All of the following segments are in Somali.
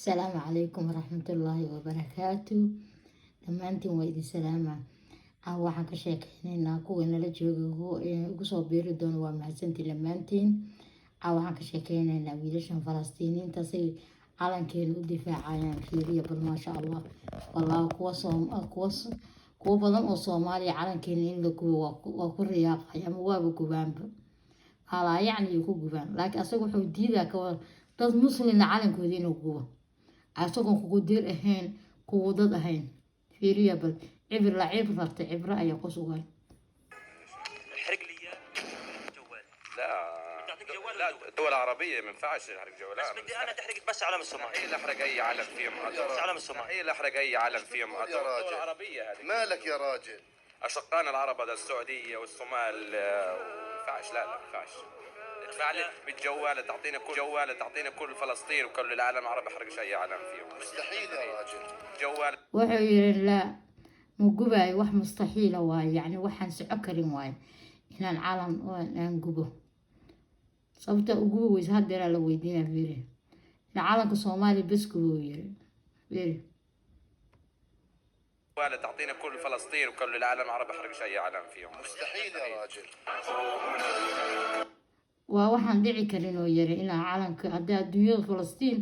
السلام عليكم ورحمة الله وبركاته. لما أنتم ويدي سلامة waxaan ka sheekeynaynaa kuwa nala jooga ugu soo biiri doona waa mahadsantii lamaantiin. Waxaan ka sheekeynaynaa wiilashan Falastiiniinta say calankeeda u difaacayaan fiiriya bal maasha Allah. Wallahi kuwa badan oo Soomaaliya calankeena in la gubo waa ku riyaaqay ama waaba gubaanba. Hala yacni ku gubaan laakiin asagu wuxuu diidaa ka dad muslimiin calankooda inuu gubo. Asagoo kugu dir ahayn kuwa dad ahayn fiiriya bal عبر لعبرة عبرة أي قصوى حرق لي جوال. لا الدول العربية ما ينفعش نحرق جوالات. بس بدي أنا تحرق بس علم الصومال. هي اللي أحرق أي علم فيهم. بس علم الصومال. هي اللي أحرق أي علم فيهم. الدول العربية هذه. مالك يا راجل؟ أشقائنا العرب هذا السعودية والصومال ما ينفعش لا ما ينفعش. ادفع لي بالجوال تعطينا كل فلسطين وكل العالم العربي أحرق أي علم فيهم. مستحيل يا راجل. جوال. وحير لا مجبا wax مستحيل واي يعني waxaan socon karin waay inaan calan aan gubo sababta ugu weys hadeer la weydiinaa fiiri in calanka Soomaali bas gubo yiri fiiri ولا تعطينا كل فلسطين وكل العالم العربي أحرق أي علم فيهم. مستحيل يا راجل. waxaan dhici karin oo yiri in calanka hadaa adduunyada Falastiin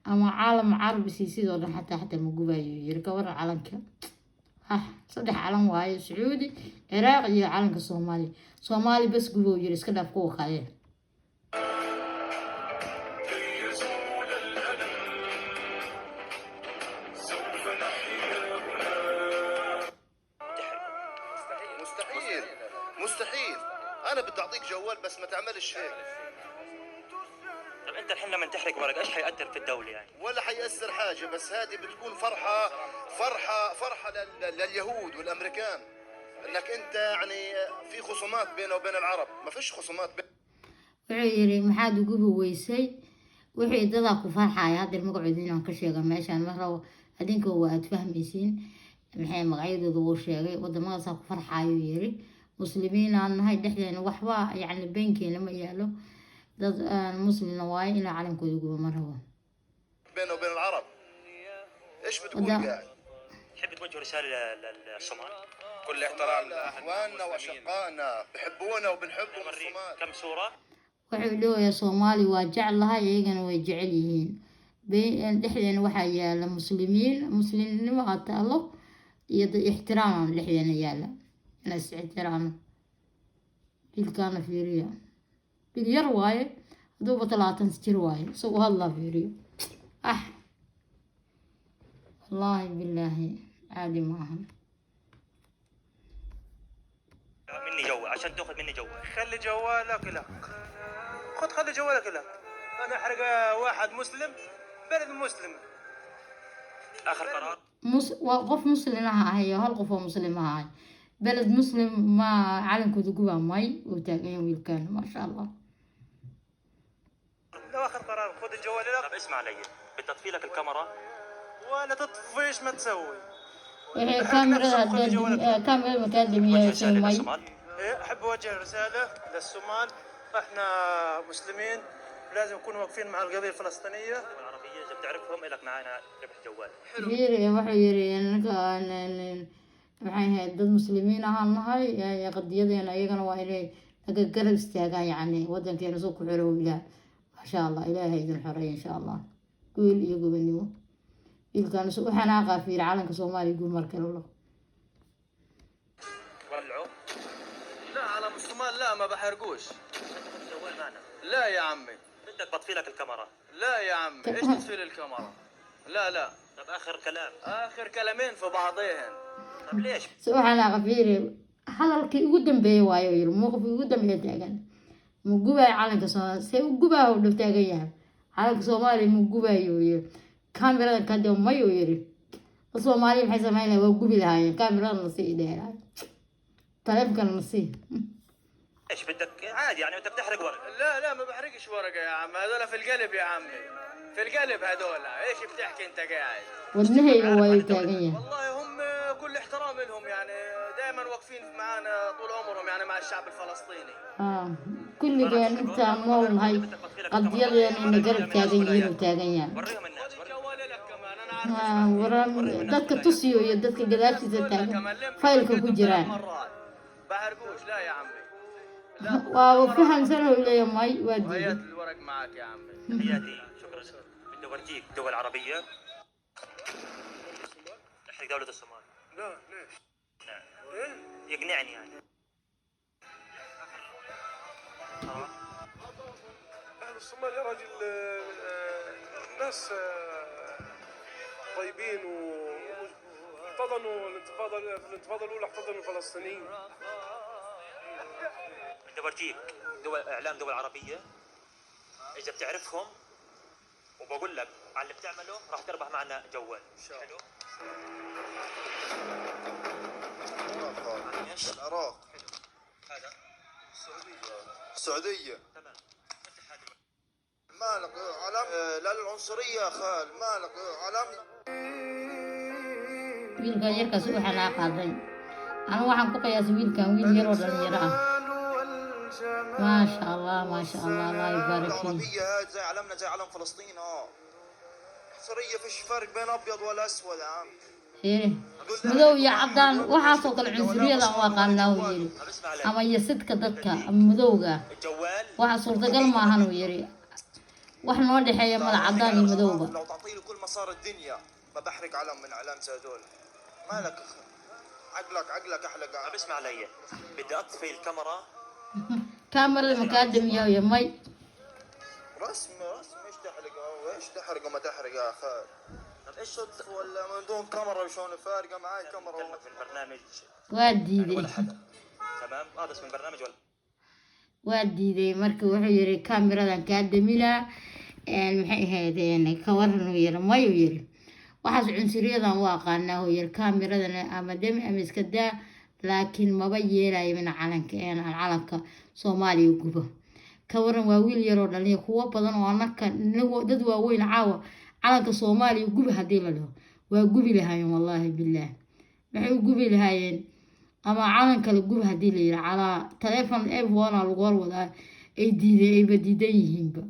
ama caalam carabi sidoo dhan xataa ma gubayo yiri ka waran calanka صدق علم واي سعودي عراقي علم كصومالي صومالي بس قبوا يجلس كده فوق خليه مستحيل انا بدي اعطيك جوال بس ما تعملش هيك. طب انت الحين لما تحرق ورق ايش حيأثر في الدولة يعني؟ ولا حيأثر حاجة بس هذه بتكون فرحة لليهود والامريكان انك انت يعني في خصومات بينه وبين العرب. ما فيش خصومات وعيري محاد وقبو ويسي وحي دادا كفرحاي هذا المقعدين aan ka sheega meeshan ma rabo adinka waa fahmaysiin maxay magacyadooda uu sheegay wadamadaas ku farxaayo yiri muslimiin aan nahay dhexdeena waxba yani beenkeena ma yaalo dad مسلمين واي إلى عالم كله جوا مرة بينه وبين العرب. إيش بتقول قاعد؟ تحب توجه رسالة للصومال؟ كل احترام لأخواننا وأشقائنا بحبونا وبنحبهم الصومال. كم صورة؟ وحلو يا صومالي وجعل لها يجن ويجعلين بين دحين وحيا للمسلمين مسلمين ما قتلوا احتراما لحين يالا ناس احتراما كان في ريا يرواي دوبة 30 رواي سو الله فيريو والله بالله عادي معهم مني جوال عشان تاخذ مني جوال. خلي جوالك لك خلي جوالك لك. انا احرق واحد مسلم بلد مسلم. اخر قرار وقف مسلم هاي هالقف مسلم هاي بلد مسلم ما علم كذوبها ماي وتاقين ويلكان ما شاء الله. لو اخر قرار خذ الجوال لك. طب اسمع علي بتطفي لك الكاميرا ولا تطفيش ما تسوي. كاميرا مكادمية سوماي. احب اوجه رسالة للصومال. احنا مسلمين لازم نكون واقفين مع القضية الفلسطينية والعربية اذا بتعرفهم لك معانا ربح جوال. يري وحيري انك waxay dad muslimiin ahaan nahay qadiyadeena ayagana waa inay naga garab istaagaan yani wadankeena soo ku xiro ilaa ma sha Allah ilaahay idin xoreeyo insha Allah guul iyo gobonimo ilkaan soo xanaaqa fiir calanka Soomaaliya guul markale loo ولعوا لا على الصومال لا ما بحرقوش. جوال معنا. لا يا عمي بدك بطفي لك الكاميرا. لا يا عمي ايش تطفي لي الكاميرا؟ لا طب اخر كلام. اخر كلامين في بعضيهن. طب ليش؟ سبحان الله غفيري hadalkii ugu dambeeyay waayo yiri muuqaalkii ugu dambeeyay taagan mugubay calanka Soomaaliya say ugubaa u taagan yahay calanka Soomaaliya mugubayo yiri kaamirada ka dambeeyo yiri Soomaaliya maxay sameeyeen waa gubi lahaayeen kaamirada la sii dheeray taleefanka la sii ايش بدك عادي يعني انت بتحرق ورق. لا ما بحرقش ورقة يا عم هذول في القلب يا عمي في القلب هذول. ايش بتحكي انت قاعد؟ wadnahayga way taagan yahay والله هم كل احترام لهم يعني دائما واقفين معنا طول عمرهم يعني مع الشعب الفلسطيني. kulligeen intaan noolnahay qadiyadeena in garab taagan yihiin u taagan yahay وريهم الناس. dadka tusiyo iyo dadka gadaashiisa taagan faylka ku jiraan بحرقوش لا يا عمي waa fahamsan oo leeyahay may waa diiday هيات الورق معك يا عمي تحياتي شكرا بدي اورجيك دول عربيه احرق دوله الصومال. لا ليش؟ يقنعني يعني. أهل الصومال يا راجل ناس طيبين واحتضنوا الانتفاضة الأولى احتضنوا الفلسطينيين. بدي اورجيك اعلام دول عربيه اذا بتعرفهم وبقول لك على اللي بتعمله راح تربح معنا جوال. حلو؟ العراق هذا السعودية تمام. مالك علام لا العنصرية يا خال مالك علام wiilkan yarkaas waxaa laa qaaday anu waxaan ku qiyaasay wiilkan wiil yaroo dhalinyaro ah maasha allah allah yubaarik fiik العربية هاي زي علمنا زي علم فلسطين عنصرية فيش فرق بين أبيض ولا أسود يا عم madow iyo cadaan waxaasoo kale cunsuriyada u aqaanaa uu yiri ama yasidka dadka ama madowga waxa suurtagal maahan uu yiri wax noo dhaxeeya mala cadaan iyo madowga لو تعطيني كل مسار الدنيا ما بحرق علم من علام هذول مالك عقلك أحلق طب اسمع علي بدي اطفي الكاميرا. كاميرا المكادم يا مي رسم ايش تحرق وما تحرق يا خال طب ايش ولا من دون كاميرا وشون فارقة معاي كاميرا كلمة من برنامج waa diiday ولا حدا. تمام هذا اسم البرنامج ولا waa diiday marka wuxuu yiri kaamiradan kaa damilaa maxay ahaydeen ka waran uu yiri may uu yiri waxaas cunsuriyadan waa aqaanaa uu yiri kaamiradan ama dami ama iska daa laakiin maba yeelayo min calanka Soomaaliya gubo ka waran waa wiil yar oo dhalinyaro kuwa badan oo anaka dad waaweyn caawa calanka Soomaaliya gubo hadii la dhaho waa gubi lahaayeen wallahi billah maxay u gubi lahaayeen ama calanka la gubo hadii la yiraahdo ala telefoon iPhone lagu wadaa ay diidan yihiinba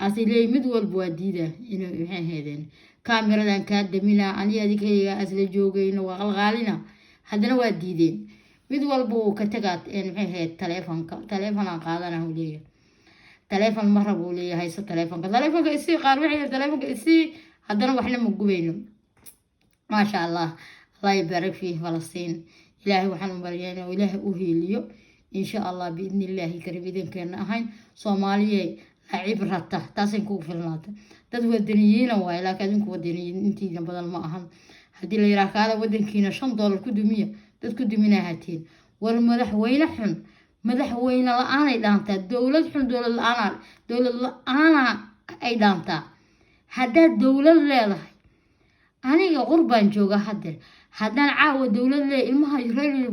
asilay mid walba waa diida inay waxay heedeen kaamiradan ka damina ani adiga asla joogayna waa qalqaalina hadana waa diideen mid walba uu ka tagaad maxay heed telefoon aan qaadana uu leeyahay telefoon ma rabo uu leeyahay telefoonka isii qaar waxay telefoonka isii hadana waxna ma gubayno ما شاء الله الله يبارك فيه فلسطين إلهي وحنا مريانا وإلهي أهيليو إن شاء الله بإذن الله كريم إذن كان أهين صومالية عبرة تاسين كوك في المناطق تدو الدنيين وإلا كادين كو الدنيين انتي بدل ما أهم هدي اللي يراك هذا ودن كينا $5 كدومية داد كدومينا هاتين والمدح وين حن مدح وين الآن إدانتا دولة حن دولة الآن أي دانتا هدا دولة لله aniga qurbaan jooga haddaan caawa dawladda ilmaha reer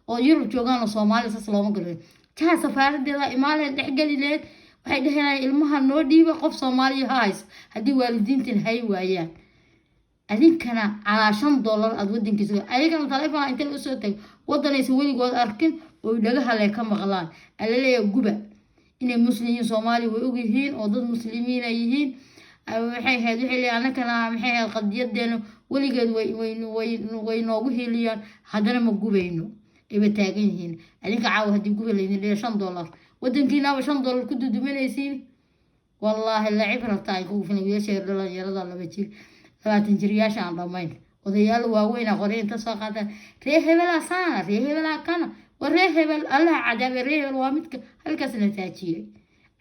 oo Yurub joogaan oo Soomaaliya saas looma galay taa safaaradeeda imaanay dhexgali leed waxay dhahaynaa ilmaha noo dhiiba qof Soomaaliya hays hadii waalidiintan hay waayaan adinkana ala $5 aad wadankiisa ayagana telefoon inta la soo tag wadanaysa weligood arkin oo dhagaha leh ka maqlaan alaleeya guba inay muslimiin Soomaaliya way og yihiin oo dad muslimiin ay yihiin waxay ahayd wixii la anakana maxay ahayd qadiyadeena weligeed way noogu hiiliyaan haddana ma gubayno iba taagan yihiin adinka caawa hadii gubay leedin $5 wadankiina $5 ku duduminaysiin wallahi la cibrata ay ku filan yeeshay dhalinyarada 20 jiryaasha aan dhamayn odayaal waaweyn aqoon inta soo qaata ree hebel kana waree hebel Allah cadaab ree hebel waa midka halkaas la taajiyay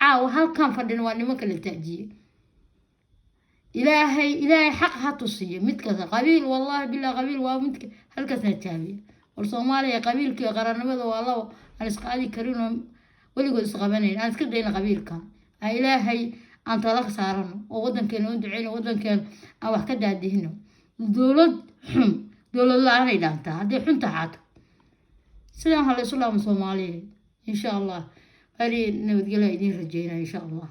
caawa halkan fadhin waa nimanka la taajiyay إلهي حق هتصيه متك قبيل والله بالله قبيل ومتك هل كسنة تابية والصومالية قبيل كي قررنا بذا والله أنا سقادي كريم ولي قد سقبنين أنا سكدين قبيل كان إلهي أنت لك سارنا وغدن كان ودعينا وغدن كان أو حكد هديهنا دولة الله أنا إدانتا هدي حنت حات سلام على سلام صومالية إن شاء الله هذه نبتقلها يدين رجينا إن شاء الله